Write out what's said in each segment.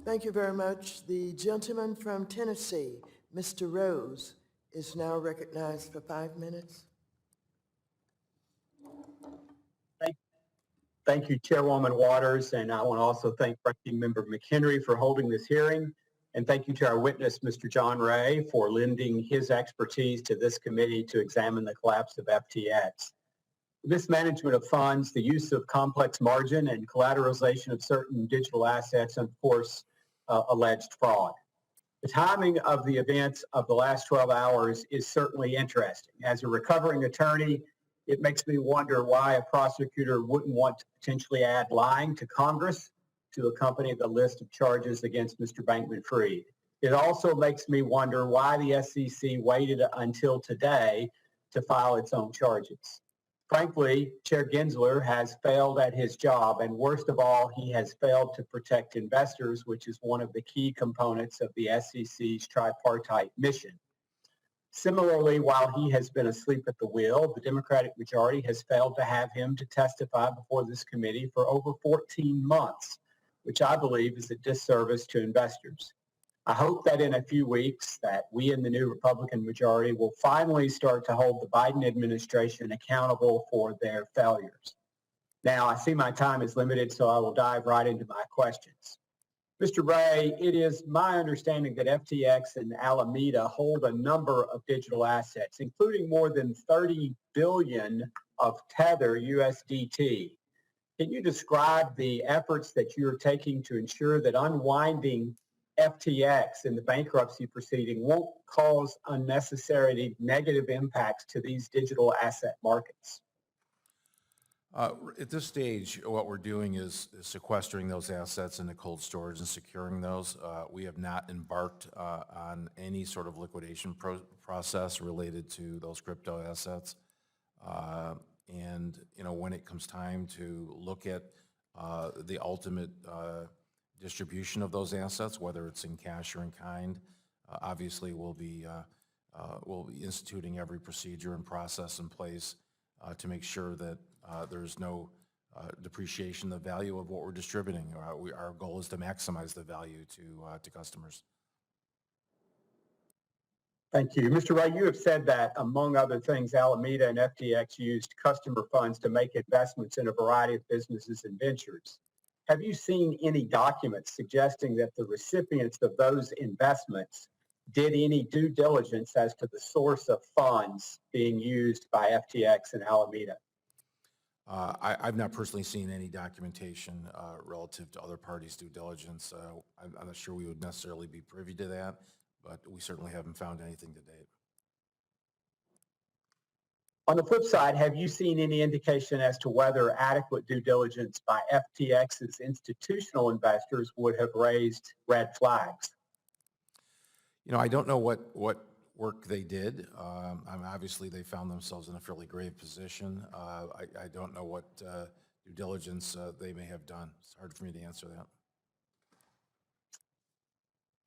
Thank you very much. The gentleman from Tennessee, Mr. Rose, is now recognized for 5 minutes. Thank you, Chairwoman Waters, and I want to also thank Ranking Member McHenry for holding this hearing. And thank you to our witness, Mr. John Ray, for lending his expertise to this committee to examine the collapse of FTX. Mismanagement of funds, the use of complex margin, and collateralization of certain digital assets, and of course, alleged fraud. The timing of the events of the last 12 hours is certainly interesting. As a recovering attorney, it makes me wonder why a prosecutor wouldn't want to potentially add lying to Congress to accompany the list of charges against Mr. Bankman-Fried. It also makes me wonder why the SEC waited until today to file its own charges. Frankly, Chair Gensler has failed at his job, and worst of all, he has failed to protect investors, which is one of the key components of the SEC's tripartite mission. Similarly, while he has been asleep at the wheel, the Democratic majority has failed to have him to testify before this committee for over 14 months, which I believe is a disservice to investors. I hope that in a few weeks that we in the new Republican majority will finally start to hold the Biden administration accountable for their failures. Now, I see my time is limited, so I will dive right into my questions. Mr. Ray, it is my understanding that FTX and Alameda hold a number of digital assets, including more than 30 billion of Tether USDT. Can you describe the efforts that you're taking to ensure that unwinding FTX in the bankruptcy proceeding won't cause unnecessary negative impacts to these digital asset markets? At this stage, what we're doing is sequestering those assets into cold storage and securing those. We have not embarked on any sort of liquidation process related to those crypto assets. And when it comes time to look at the ultimate distribution of those assets, whether it's in cash or in kind, obviously we'll be instituting every procedure and process in place to make sure that there's no depreciation of the value of what we're distributing. Our goal is to maximize the value to customers. Thank you. Mr. Wright, you have said that, among other things, Alameda and FTX used customer funds to make investments in a variety of businesses and ventures. Have you seen any documents suggesting that the recipients of those investments did any due diligence as to the source of funds being used by FTX and Alameda? I've not personally seen any documentation relative to other parties' due diligence. I'm not sure we would necessarily be privy to that, but we certainly haven't found anything to date. On the flip side, have you seen any indication as to whether adequate due diligence by FTX's institutional investors would have raised red flags? I don't know what work they did. Obviously, they found themselves in a fairly grave position. I don't know what due diligence they may have done. It's hard for me to answer that.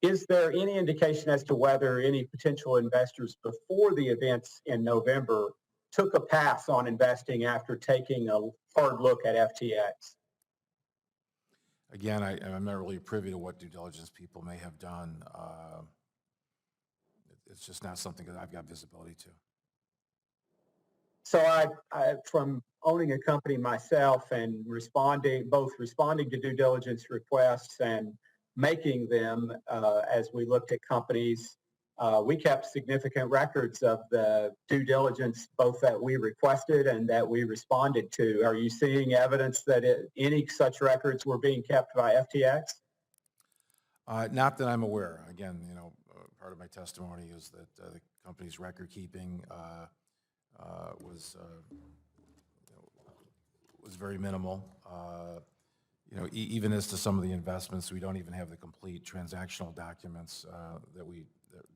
Is there any indication as to whether any potential investors before the events in November took a pass on investing after taking a hard look at FTX? Again, I'm not really privy to what due diligence people may have done. It's just not something that I've got visibility to. So I from owning a company myself and both responding to due diligence requests and making them as we looked at companies, we kept significant records of the due diligence, both that we requested and that we responded to. Are you seeing evidence that any such records were being kept by FTX? Not that I'm aware. Again, part of my testimony is that the company's record keeping was very minimal. Even as to some of the investments, we don't even have the complete transactional documents that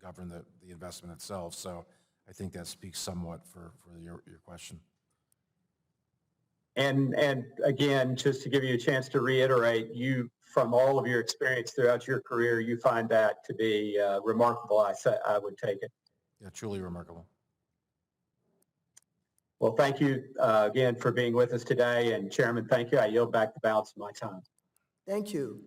govern the investment itself. So I think that speaks somewhat for your question. And again, just to give you a chance to reiterate, you, from all of your experience throughout your career, you find that to be remarkable, I would take it. Yeah, truly remarkable. Well, thank you again for being with us today. And Chairman, thank you. I yield back the balance of my time. Thank you.